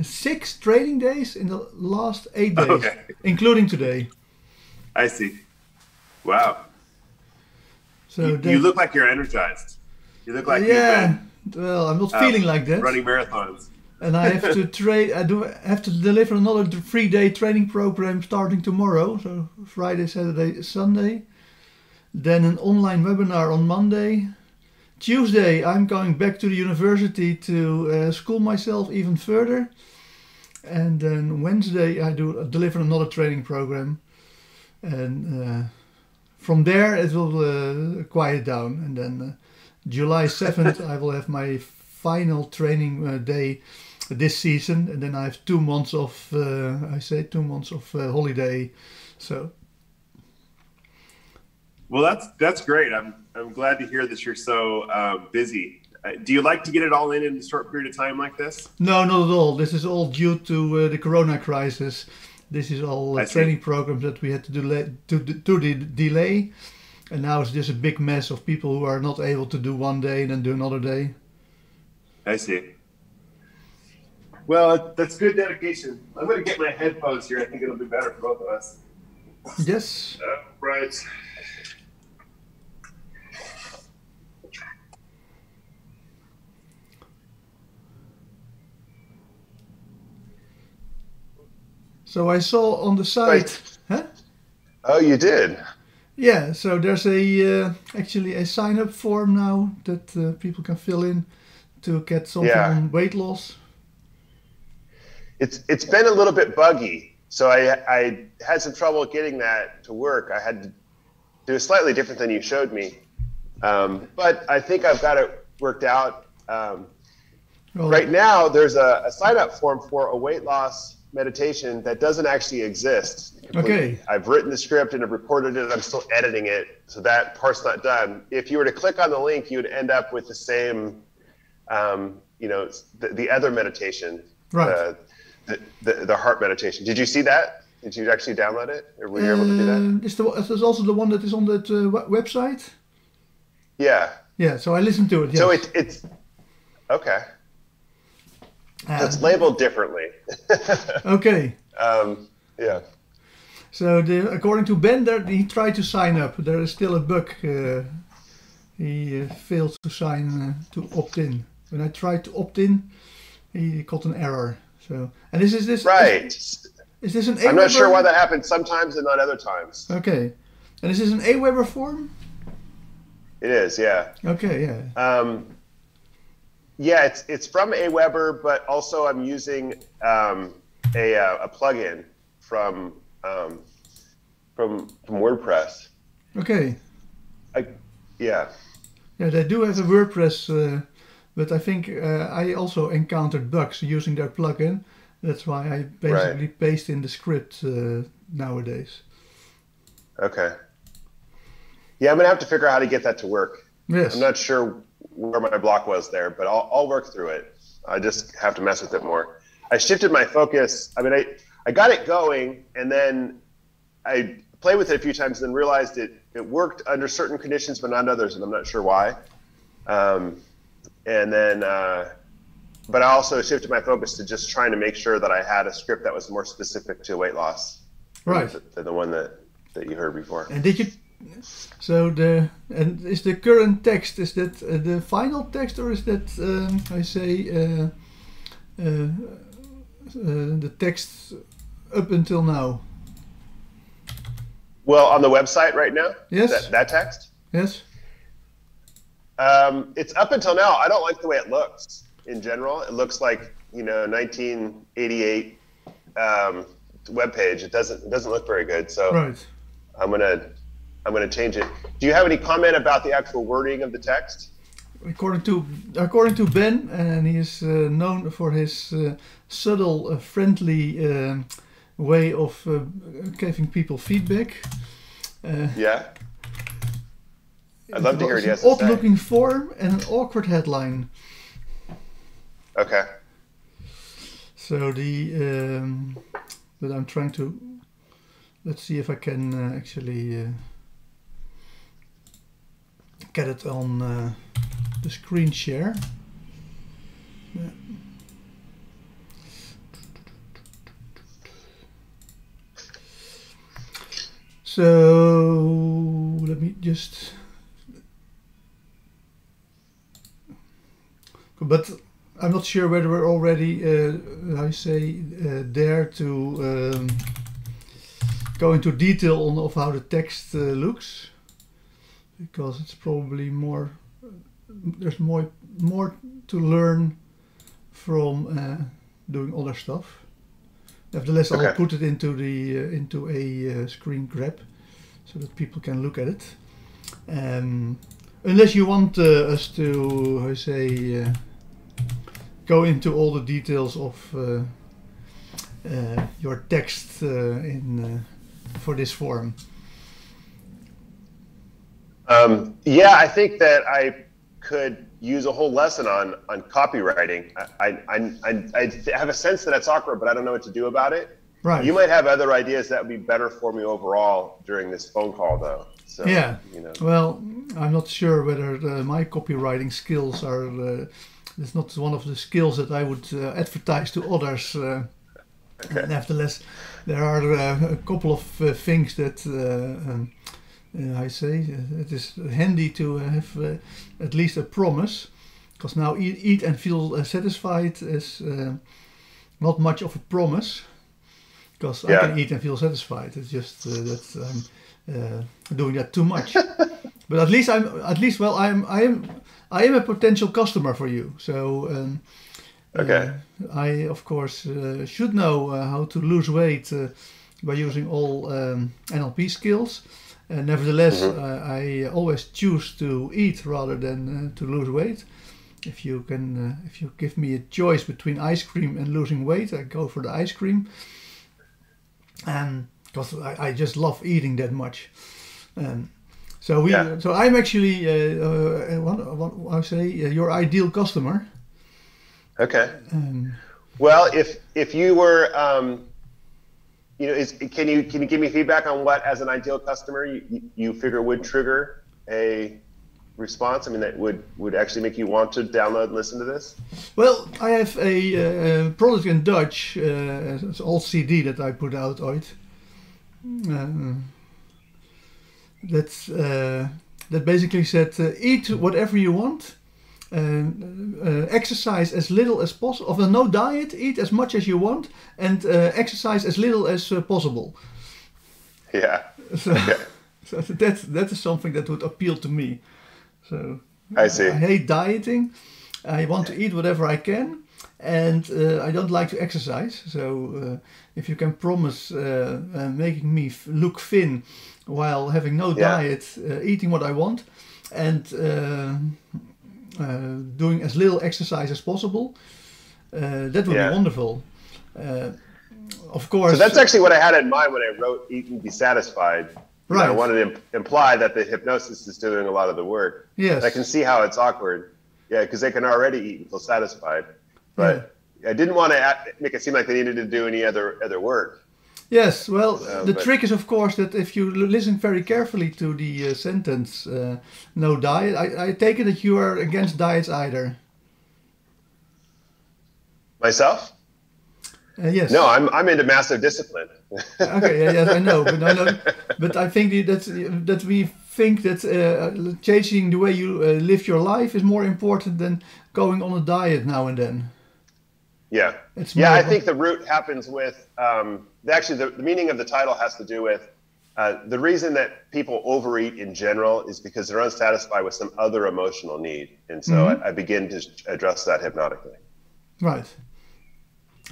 6 training days in the last 8 days, Okay, including today. I see. Wow. So You that, look like you're energized. You look like you've yeah, been well, I'm not feeling like that. running marathons. And I have to I do have to deliver another 3-day training program starting tomorrow. So Friday, Saturday, Sunday. Then an online webinar on Monday. Tuesday, I'm going back to the university to school myself even further. And then Wednesday, I deliver another training program. And from there, it will quiet down. And then July 7th, I will have my final training day this season. And then I have 2 months of, 2 months of holiday. So. Well, that's great. I'm glad to hear that you're so busy. Do you like to get it all in a short period of time like this? No, not at all. This is all due to the Corona crisis. This is all training programs that we had to delay, and now it's just a big mess of people who are not able to do one day and then do another day. I see. Well, that's good dedication. I'm going to get my headphones here. I think it'll be better for both of us. Yes. Right. So I saw on the site. Huh? Oh, you did? Yeah. So there's actually a sign-up form now that people can fill in to get something on weight loss. It's been a little bit buggy, so I had some trouble getting that to work. I had to do it slightly different than you showed me, but I think I've got it worked out. Right now, there's a sign-up form for a weight loss meditation that doesn't actually exist completely. Okay. I've written the script and I've recorded it. I'm still editing it, so that part's not done. If you were to click on the link, you would end up with the same, the other meditation, right? The heart meditation. Did you see that? Did you actually download it, or were you able to do that? Is this also the one that is on that website? Yeah. Yeah. So I listened to it. Yes. So it's okay. So it's labeled differently. Okay. Yeah. So according to Ben, he tried to sign up. There is still a bug. He failed to opt in. When I tried to opt in, he got an error. So, and is this right? Is this an Aweber? I'm not sure why that happens sometimes and not other times. Okay. And is this an Aweber form? It is, yeah. Okay, yeah. Yeah, it's from Aweber, but also I'm using a plugin from WordPress. Okay. Yeah. Yeah, they do have a WordPress, but I think I also encountered bugs using their plugin. That's why I basically paste in the script nowadays. Okay. Yeah, I'm gonna have to figure out how to get that to work. Yes. I'm not sure where my block was there, but I'll work through it. I just have to mess with it more. I shifted my focus. I mean, I got it going, and then I played with it a few times and then realized it worked under certain conditions, but not others, and I'm not sure why. And then, but I also shifted my focus to just trying to make sure that I had a script that was more specific to weight loss, right? Than the one that you heard before. And did you? So is the current text, is that the final text, or is that the text up until now? Well, on the website right now? Yes. That text? Yes. It's up until now. I don't like the way it looks in general. It looks like, 1988 webpage. It doesn't look very good. So right. I'm gonna change it. Do you have any comment about the actual wording of the text? According to Ben, and he is known for his subtle, friendly way of giving people feedback. Yeah. I'd love to hear what he has to say. An odd-looking form and an awkward headline. Okay. So but I'm trying to. Let's see if I can actually get it on the screen share. Yeah. So let me just. But I'm not sure whether we're already, there to go into detail on of how the text looks, because it's probably more. There's more to learn from doing other stuff. Nevertheless, I'll put it into a screen grab so that people can look at it. Unless you want us to, go into all the details of your text for this form. Yeah, I think that I could use a whole lesson on copywriting. I have a sense that it's awkward, but I don't know what to do about it. Right. You might have other ideas that would be better for me overall during this phone call, though. So, yeah. You know. Well, I'm not sure whether my copywriting skills are. It's not one of the skills that I would advertise to others. Nevertheless, there are a couple of things that it is handy to have at least a promise, because now eat and feel satisfied is not much of a promise, because I can eat and feel satisfied. It's just that I'm doing that too much. But at least I am a potential customer for you. So I of course should know how to lose weight by using all NLP skills. Nevertheless, I always choose to eat rather than to lose weight. If you give me a choice between ice cream and losing weight, I go for the ice cream. Because I just love eating that much. So I'm actually your ideal customer. Okay. Well, if you were, can you give me feedback on what, as an ideal customer, you figure would trigger a response? I mean, that would actually make you want to download and listen to this? Well, I have a product in Dutch, it's an old CD that I put out ooit. That basically said, eat whatever you want, exercise as little as possible, of no diet, eat as much as you want, and exercise as little as possible. Yeah. So, so that is something that would appeal to me. So I see. I hate dieting. I want to eat whatever I can, and I don't like to exercise. So if you can promise making me look thin while having no diet, eating what I want, and doing as little exercise as possible, that would be wonderful. Of course. So that's actually what I had in mind when I wrote "Eat and Be Satisfied." Right. I wanted to imply that the hypnosis is doing a lot of the work. Yes. I can see how it's awkward. Yeah, because they can already eat and feel satisfied. But I didn't want to make it seem like they needed to do any other work. Yes, well, the trick is, of course, that if you listen very carefully to the sentence, no diet, I take it that you are against diets either. Myself? Yes. No, I'm into massive discipline. Okay, yes, I know, but I think that we think that changing the way you live your life is more important than going on a diet now and then. Yeah, I think the root happens with, actually the meaning of the title has to do with the reason that people overeat in general is because they're unsatisfied with some other emotional need. And so I begin to address that hypnotically. Right.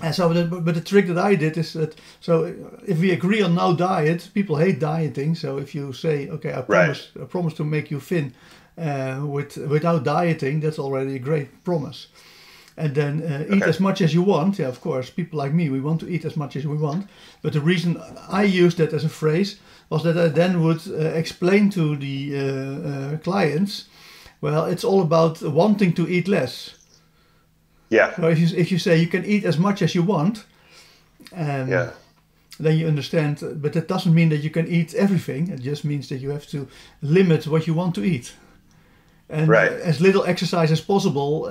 And so, but the trick that I did is that, so if we agree on no diet, people hate dieting. So if you say, okay, I promise to make you thin without dieting, that's already a great promise. And then eat as much as you want. Yeah, of course, people like me, we want to eat as much as we want. But the reason I used that as a phrase was that I then would explain to the clients, well, it's all about wanting to eat less. Yeah. So if you say you can eat as much as you want, then you understand. But that doesn't mean that you can eat everything. It just means that you have to limit what you want to eat. And as little exercise as possible.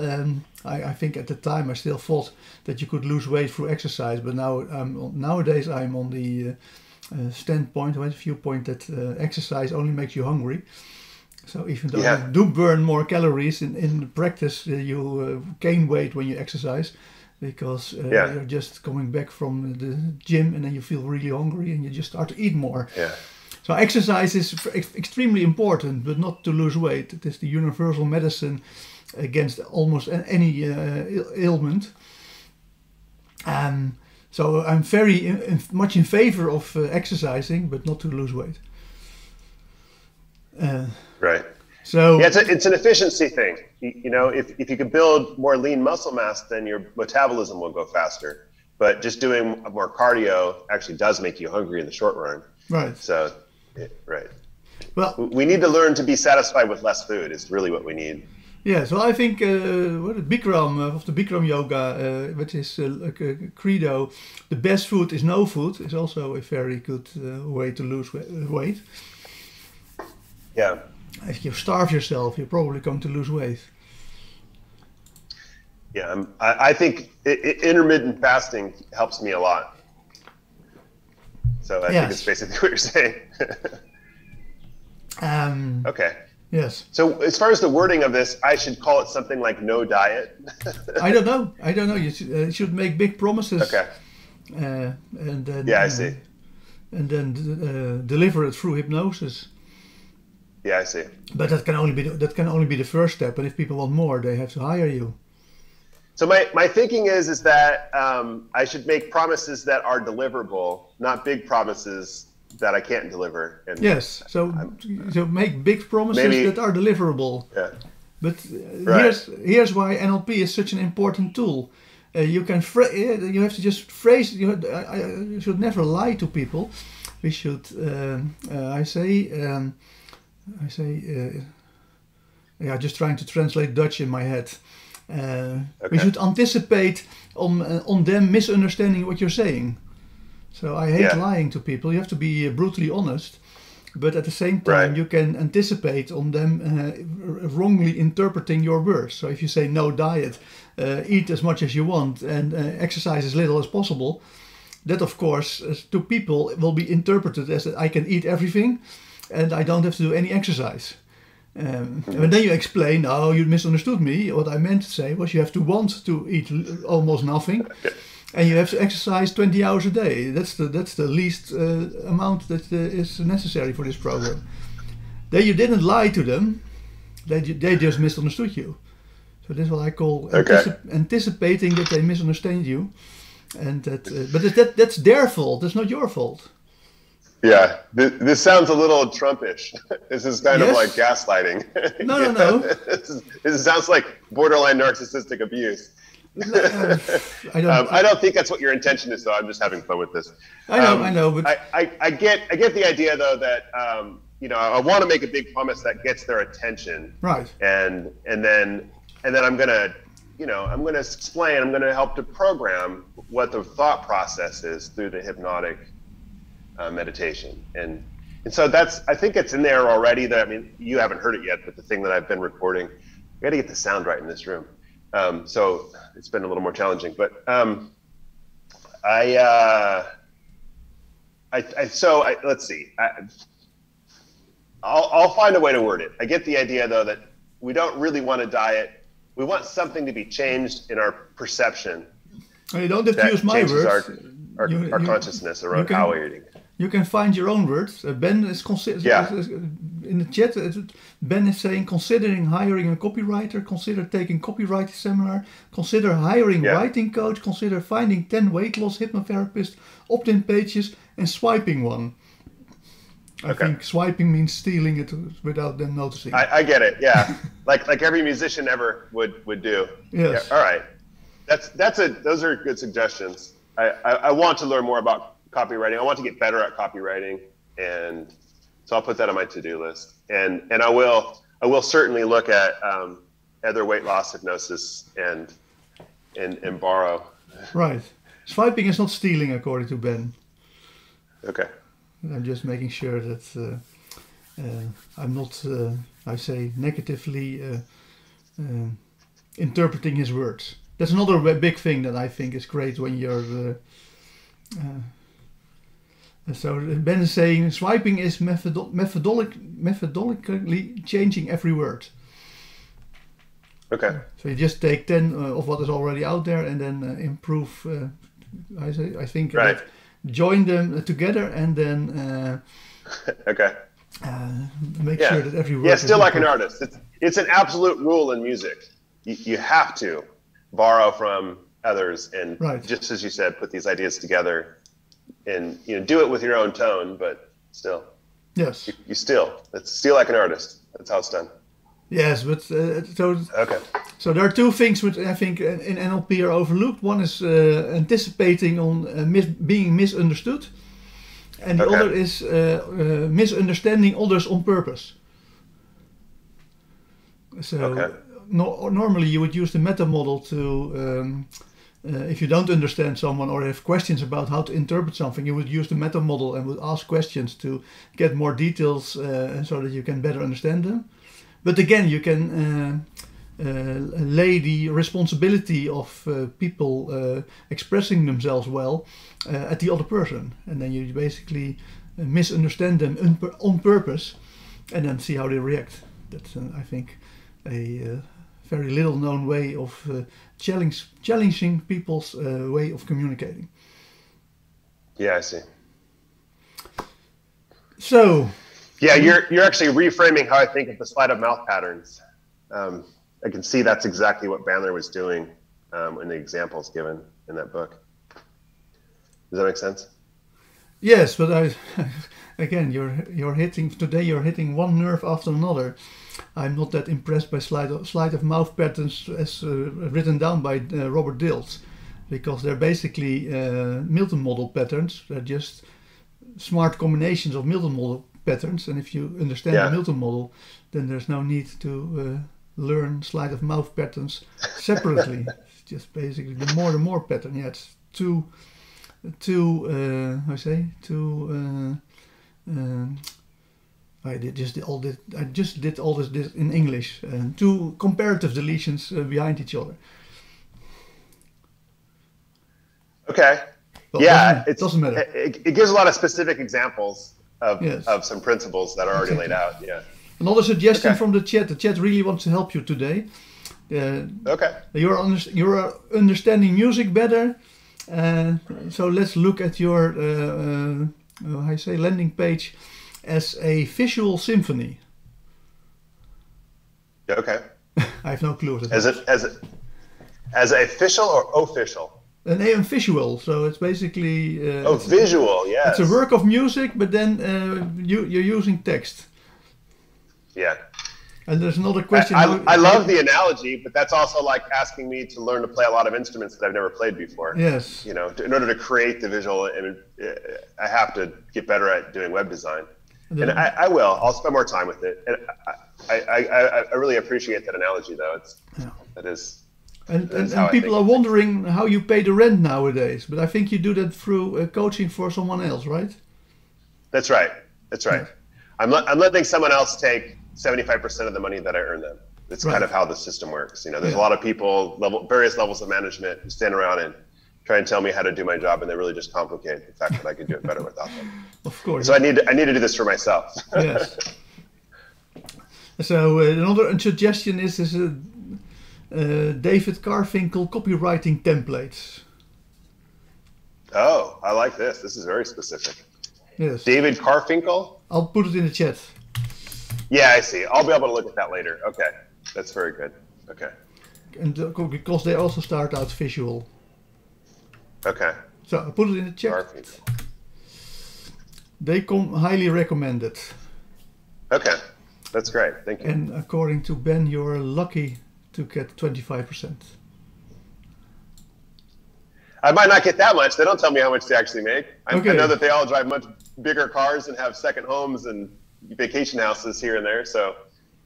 I think at the time I still thought that you could lose weight through exercise, but now nowadays I'm on the standpoint, or viewpoint that exercise only makes you hungry. So even though Yeah. you do burn more calories in practice, you gain weight when you exercise, because you're just coming back from the gym and then you feel really hungry and you just start to eat more. Yeah. So exercise is extremely important, but not to lose weight. It is the universal medicine against almost any ailment. So I'm very much in favor of exercising, but not to lose weight. Right. So yeah, it's an efficiency thing. You know, if you could build more lean muscle mass, then your metabolism will go faster. But just doing more cardio actually does make you hungry in the short run. Right. So, right. Well, we need to learn to be satisfied with less food. Is really what we need. yeah. So I think Bikram of the Bikram yoga, which is like a credo, the best food is no food, is also a very good way to lose weight. Yeah. If you starve yourself, you're probably going to lose weight. Yeah, I think intermittent fasting helps me a lot. So I think it's basically what you're saying. Okay. Yes. So as far as the wording of this, I should call it something like no diet. I don't know. You should make big promises. Okay. And then. Yeah, I see. And then deliver it through hypnosis. Yeah, I see. But that can only be the first step. And if people want more, they have to hire you. So my thinking is that I should make promises that are deliverable, not big promises that I can't deliver. And yes. So make big promises that are deliverable. Yeah. But here's why NLP is such an important tool. You have to just phrase. You should never lie to people. We should. Just trying to translate Dutch in my head. We should anticipate on them misunderstanding what you're saying. So I hate lying to people. You have to be brutally honest, but at the same time you can anticipate on them wrongly interpreting your words. So if you say no diet, eat as much as you want and exercise as little as possible, that of course to people will be interpreted as that I can eat everything and I don't have to do any exercise. And then you explain, no, you misunderstood me. What I meant to say was you have to want to eat almost nothing, and you have to exercise 20 hours a day. That's the least amount that is necessary for this program. Then you didn't lie to them; they just misunderstood you. So this is what I call anticipating that they misunderstand you, and but that's their fault. That's not your fault. Yeah, this sounds a little Trumpish. This is kind of like gaslighting. No. This sounds like borderline narcissistic abuse. I don't think that's what your intention is, though. I'm just having fun with this. I know, but I get the idea, though, that I want to make a big promise that gets their attention. Right. And then I'm gonna explain. I'm gonna help to program what the thought process is through the hypnotic meditation, and so I think it's in there already. That, I mean, you haven't heard it yet, but the thing that I've been recording, we got to get the sound right in this room, so it's been a little more challenging. But let's see. I'll find a way to word it. I get the idea, though, that we don't really want a diet. We want something to be changed in our perception. You don't have to use my words. Our consciousness around how we're eating. You can find your own words. Ben is in the chat. Ben is saying, considering hiring a copywriter, consider taking copywriting seminar, consider hiring writing coach, consider finding 10 weight loss hypnotherapists, opt-in pages, and swiping one. I think swiping means stealing it without them noticing. I get it. Yeah, like every musician ever would do. Yes. Yeah, all right. Those are good suggestions. I want to learn more about copywriting. I want to get better at copywriting, and so I'll put that on my to-do list. And I will certainly look at other weight loss hypnosis and borrow. Right. Swiping is not stealing, according to Ben. Okay. I'm just making sure that I'm not, negatively interpreting his words. That's another big thing that I think is great when you're So Ben is saying swiping is methodologically changing every word. Okay. So you just take 10 of what is already out there and then improve. I think Right. join them together and then Okay. make sure that every word. Yeah, is still like an improved. artist. It's an absolute rule in music. You have to borrow from others and Right. just as you said, put these ideas together and do it with your own tone, but still, Yes. it's still like an artist. That's how it's done. Yes, but Okay. so there are two things which I think in NLP are overlooked. One is anticipating on being misunderstood, and the Okay. other is misunderstanding others on purpose. So Okay. normally you would use the meta model to, if you don't understand someone or have questions about how to interpret something, you would use the meta model and would ask questions to get more details so that you can better understand them. But again, you can lay the responsibility of people expressing themselves well at the other person. And then you basically misunderstand them on purpose and then see how they react. That's, I think, a very little known way of challenging people's way of communicating. Yeah, I see. So... Yeah, you're actually reframing how I think of the sleight of mouth patterns. I can see that's exactly what Bandler was doing in the examples given in that book. Does that make sense? Yes, but again, you're hitting one nerve after another. I'm not that impressed by sleight of mouth patterns as written down by Robert Dilts, because they're basically Milton model patterns. They're just smart combinations of Milton model patterns, and if you understand the Milton model, then there's no need to learn sleight of mouth patterns separately. It's just basically the more pattern. Yeah, it's I just did all this in English, and two comparative deletions behind each other. Okay. Well, yeah, it doesn't matter. It gives a lot of specific examples of Yes. of some principles that are already laid out. Yeah. Another suggestion Okay. from the chat. The chat really wants to help you today. Okay. You're understanding music better. So let's look at your landing page as a visual symphony. Okay. I have no clue. What that is. As a official or official? An AM visual, so it's basically Visual, yes. it's a work of music, but then you're using text. Yeah. And there's another question. I love the analogy, but that's also like asking me to learn to play a lot of instruments that I've never played before. Yes. In order to create the visual, I have to get better at doing web design. And I will. I'll spend more time with it. And I really appreciate that analogy, though. That is. And people are wondering how you pay the rent nowadays, but I think you do that through coaching for someone else, right? That's right. That's right. Yeah. I'm letting someone else take 75% of the money that I earn them. It's kind of how the system works. There's a lot of people, various levels of management, who stand around and try and tell me how to do my job, and they really just complicate the fact that I could do it better without them. Of course. So I need to do this for myself. Yes. So another suggestion is David Carfinkel copywriting templates. Oh, I like this. This is very specific. Yes. David Carfinkel? I'll put it in the chat. Yeah, I see. I'll be able to look at that later. Okay. That's very good. Okay. And because they also start out visual. Okay. So I'll put it in the chat. Carfinkel. They come highly recommended. Okay. That's great. Thank you. And according to Ben, you're lucky to get 25%. I might not get that much. They don't tell me how much they actually make. I know that they all drive much bigger cars and have second homes and vacation houses here and there. So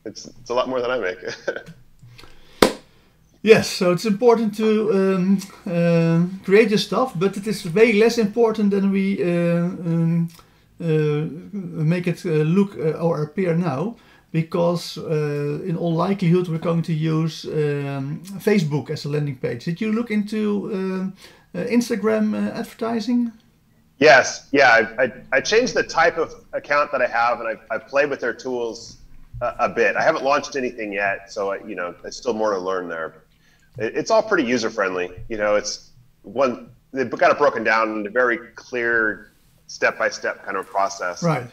it's a lot more than I make. Yes, so it's important to create this stuff, but it is way less important than we make it look or appear now. Because in all likelihood we're going to use Facebook as a landing page. Did you look into Instagram advertising? Yes, yeah. I changed the type of account that I have, and I've played with their tools a bit. I haven't launched anything yet, so there's still more to learn there. It's all pretty user friendly. It's they've got it broken down into very clear step-by-step kind of process. Right.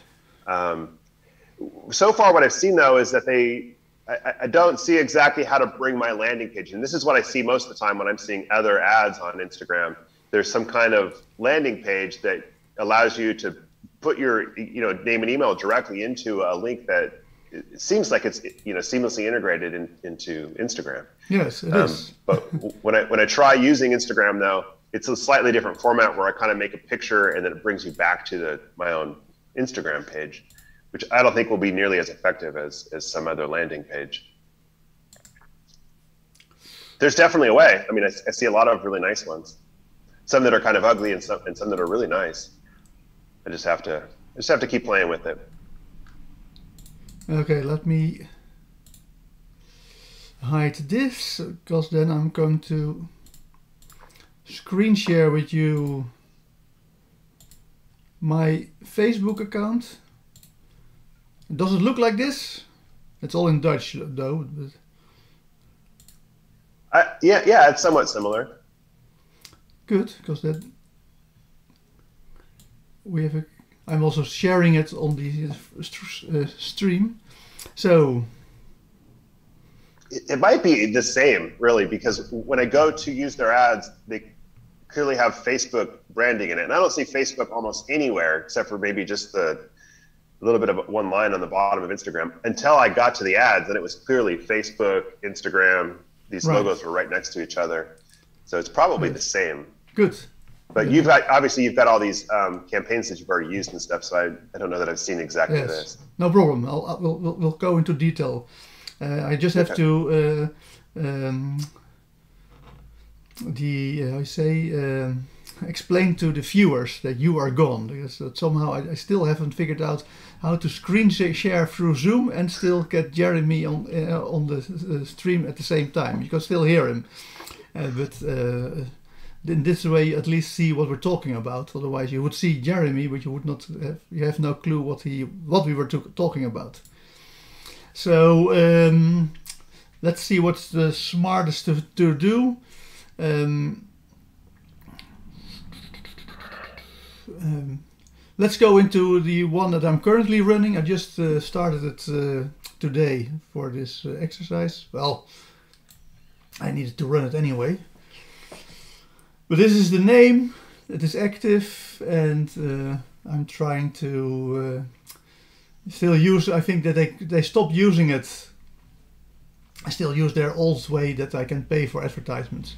So far, what I've seen though is that I don't see exactly how to bring my landing page. And this is what I see most of the time when I'm seeing other ads on Instagram. There's some kind of landing page that allows you to put your name and email directly into a link that it seems like it's seamlessly integrated into Instagram. Yes, it is. But when I try using Instagram though, it's a slightly different format where I kind of make a picture and then it brings you back to my own Instagram page, which I don't think will be nearly as effective as some other landing page. There's definitely a way. I mean, I see a lot of really nice ones. Some that are kind of ugly and some that are really nice. I just have to keep playing with it. Okay, let me hide this, because then I'm going to screen share with you my Facebook account. Does it look like this? It's all in Dutch though. But yeah, it's somewhat similar. Good, because that we have I'm also sharing it on the stream. So it might be the same, really, because when I go to use their ads, they clearly have Facebook branding in it. And I don't see Facebook almost anywhere except for maybe just a little bit of one line on the bottom of Instagram until I got to the ads, and it was clearly Facebook, Instagram. These logos were right next to each other. So it's probably the same. Good. But you've got all these campaigns that you've already used and stuff, so I don't know that I've seen exactly this. No problem. We'll go into detail. I just have to explain to the viewers that you are gone, because somehow I still haven't figured out how to screen share through Zoom and still get Jeremy on the stream at the same time. You can still hear him, but in this way you at least see what we're talking about. Otherwise you would see Jeremy, but you would not you have no clue what we were talking about. So let's see what's the smartest to do. Let's go into the one that I'm currently running. I just started it today for this exercise. Well, I needed to run it anyway. But this is the name. It is active, and I'm trying to still use. I think that they stopped using it. I still use their old way that I can pay for advertisements.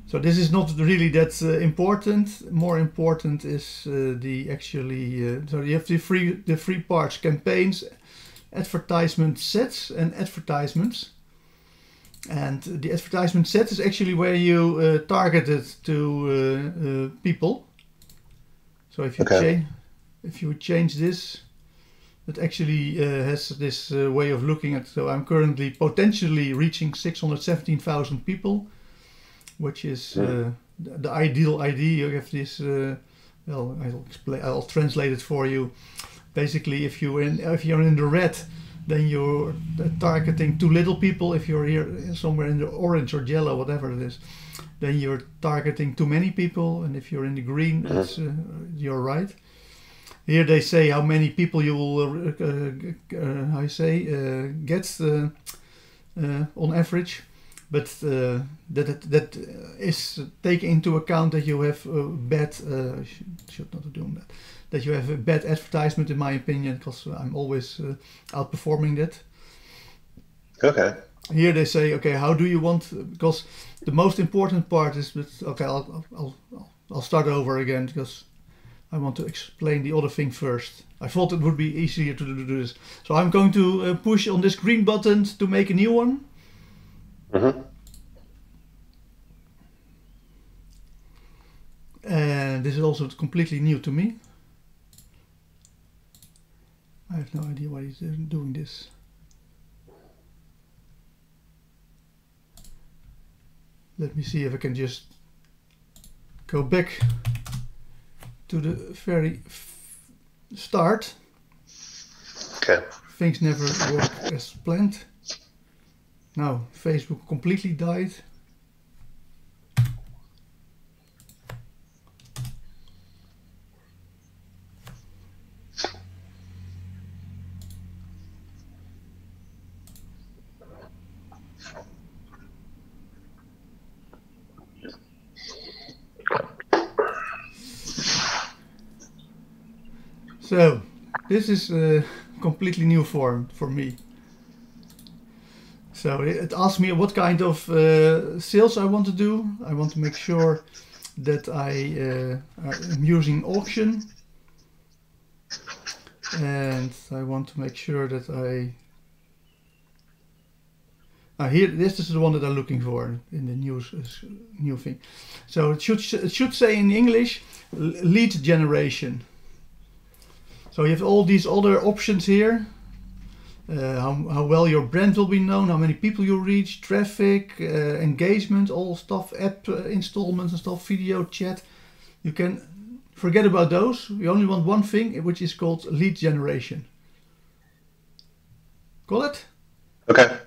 So this is not really that important. More important is so you have the three parts: campaigns, advertisement sets, and advertisements. And the advertisement set is actually where you target it to people. So if you change this, it actually has this way of looking at. So I'm currently potentially reaching 617,000 people, which is the ideal ID. You have this. Well, I'll translate it for you. Basically, if you're in the red, then you're targeting too little people. If you're here somewhere in the orange or yellow, whatever it is, then you're targeting too many people. And if you're in the green, you're right. Here they say how many people you will, get on average. But that is taken into account that you have bad. Should not do that. That you have a bad advertisement, in my opinion, because I'm always outperforming that. Okay. Here they say, okay, how do you want? Because the most important part is, okay, I'll start over again because I want to explain the other thing first. I thought it would be easier to do this, so I'm going to push on this green button to make a new one. And this is also completely new to me. I have no idea why he's doing this. Let me see if I can just go back to the very start. Okay. Things never work as planned. Now Facebook completely died. So, this is a completely new form for me. So it asks me what kind of sales I want to do. I want to make sure that I'm using auction, and I want to make sure that here, this is the one that I'm looking for in the new thing. So it should say in English lead generation. So you have all these other options here. How well your brand will be known, how many people you reach, traffic, engagement, all stuff, app installments and stuff, video, chat. You can forget about those. We only want one thing, which is called lead generation. Got it? Okay.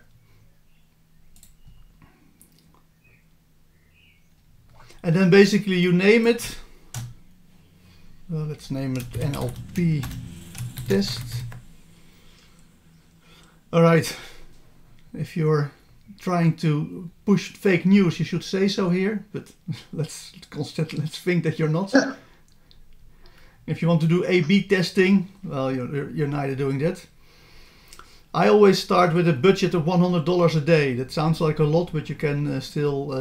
And then basically you name it. Well, let's name it NLP test. All right. If you're trying to push fake news, you should say so here. But let's think that you're not. If you want to do A/B testing, well, you're neither doing that. I always start with a budget of $100 a day. That sounds like a lot, but you can still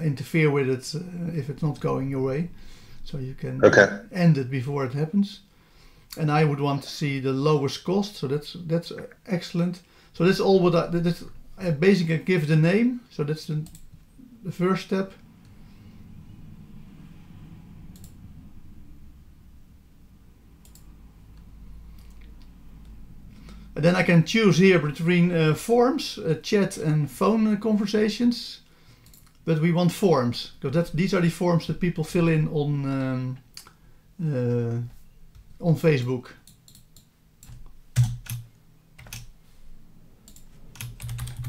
interfere with it if it's not going your way. So you can end it before it happens. And I would want to see the lowest cost. So that's excellent. So that's all what I basically give the name. So that's the first step. And then I can choose here between forums, chat and phone conversations. But we want forms, because these are the forms that people fill in on Facebook.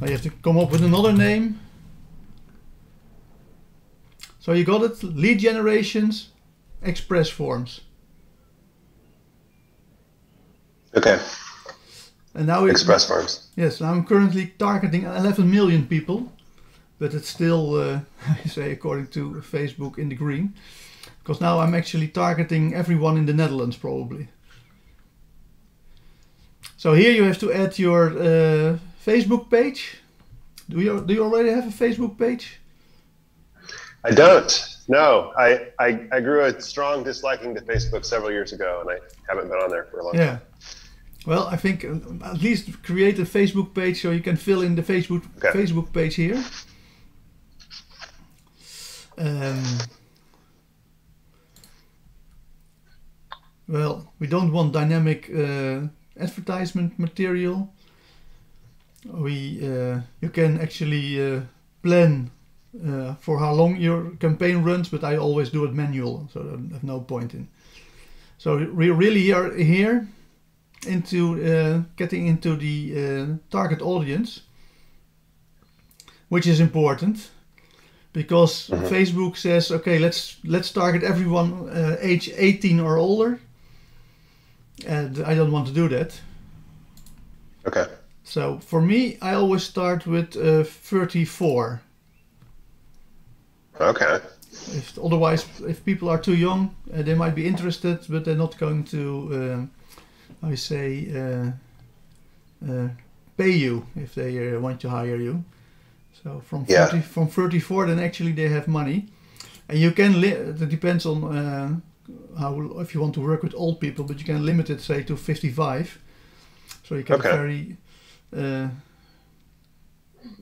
Now you have to come up with another name. So you got it, lead generations, express forms. Okay. And now express forms. Yes, I'm currently targeting 11 million people, but it's still, I say, according to Facebook, in the green, because now I'm actually targeting everyone in the Netherlands probably. So here you have to add your Facebook page. Do you already have a Facebook page? I don't. No, I grew a strong disliking to Facebook several years ago, and I haven't been on there for a long time. Well, I think at least create a Facebook page so you can fill in the Facebook page here. Well, we don't want dynamic advertisement material. You can actually plan for how long your campaign runs, but I always do it manual, so I have no point in. So we really are here into getting into the target audience, which is important, because Facebook says, okay, let's target everyone age 18 or older, and I don't want to do that. Okay. So for me, I always start with 34. Okay. Otherwise, if people are too young, they might be interested, but they're not going to, pay you if they want to hire you. So from 34, then actually they have money, and you can. It depends on if you want to work with old people, but you can limit it, say, to 55. So you can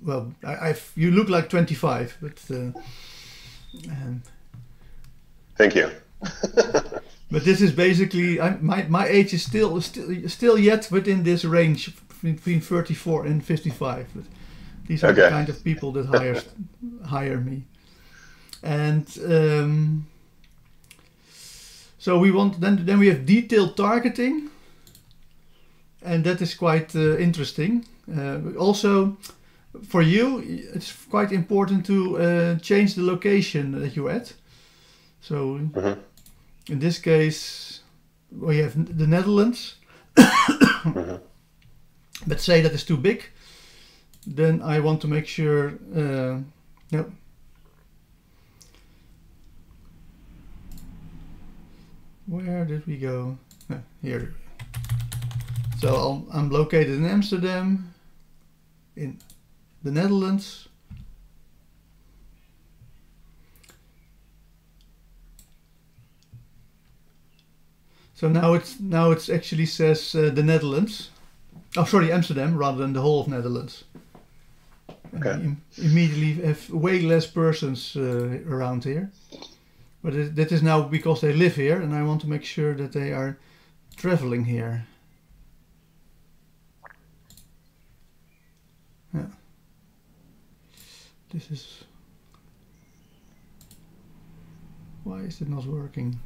well, you look like 25, but. Thank you. But this is basically my age is still yet within this range between 34 and 55. But these are the kind of people that hire me, and So we want then we have detailed targeting, and that is quite interesting. Also, for you, it's quite important to change the location that you're at. So in this case, we have the Netherlands. But say that is too big, then I want to make sure. No. Where did we go? Here. So I'm located in Amsterdam, in the Netherlands. So now it's actually says the Netherlands. Oh, sorry, Amsterdam rather than the whole of Netherlands. Okay. Immediately have way less persons around here. But that is now because they live here, and I want to make sure that they are traveling here. Yeah. This is... Why is it not working?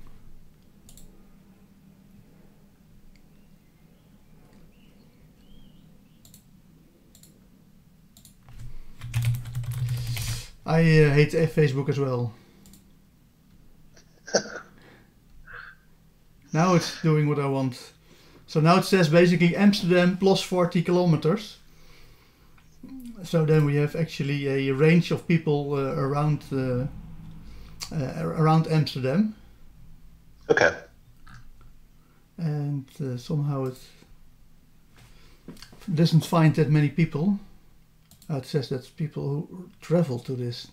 I hate Facebook as well. Now it's doing what I want. So now it says basically Amsterdam plus 40 kilometers. So then we have actually a range of people around Amsterdam. Okay. And somehow it doesn't find that many people. It says that's people who travel to this.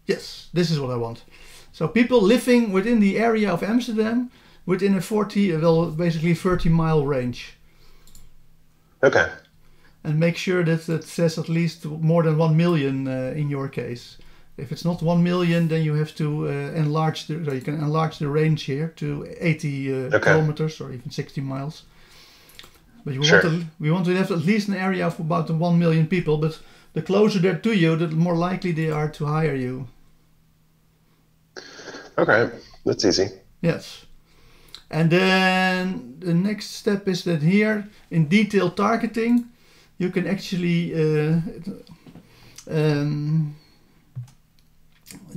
Yes, this is what I want. So people living within the area of Amsterdam within a 30-mile range. Okay. And make sure that it says at least more than 1 million in your case. If it's not 1 million, then you have to enlarge so you can enlarge the range here to 80 kilometers or even 60 miles. But we want to have at least an area of about 1 million people. But the closer they're to you, the more likely they are to hire you. Okay, that's easy. Yes. And then the next step is that here in detailed targeting, you can actually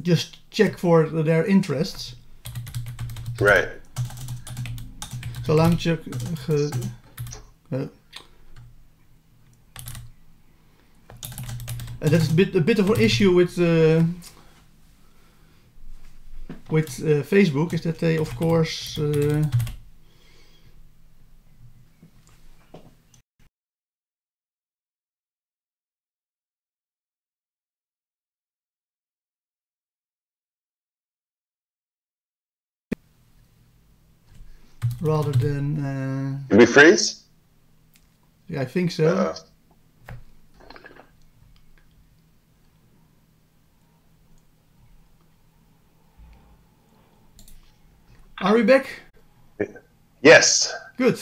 just check for their interests. Right. So lang check. And that's a bit of an issue with Facebook, is that they of course rather than Did we freeze? Yeah, I think so. Are we back? Yes. Good.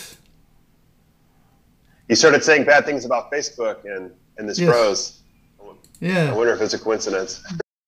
You started saying bad things about Facebook and this Yes. froze. Yeah. I wonder if it's a coincidence.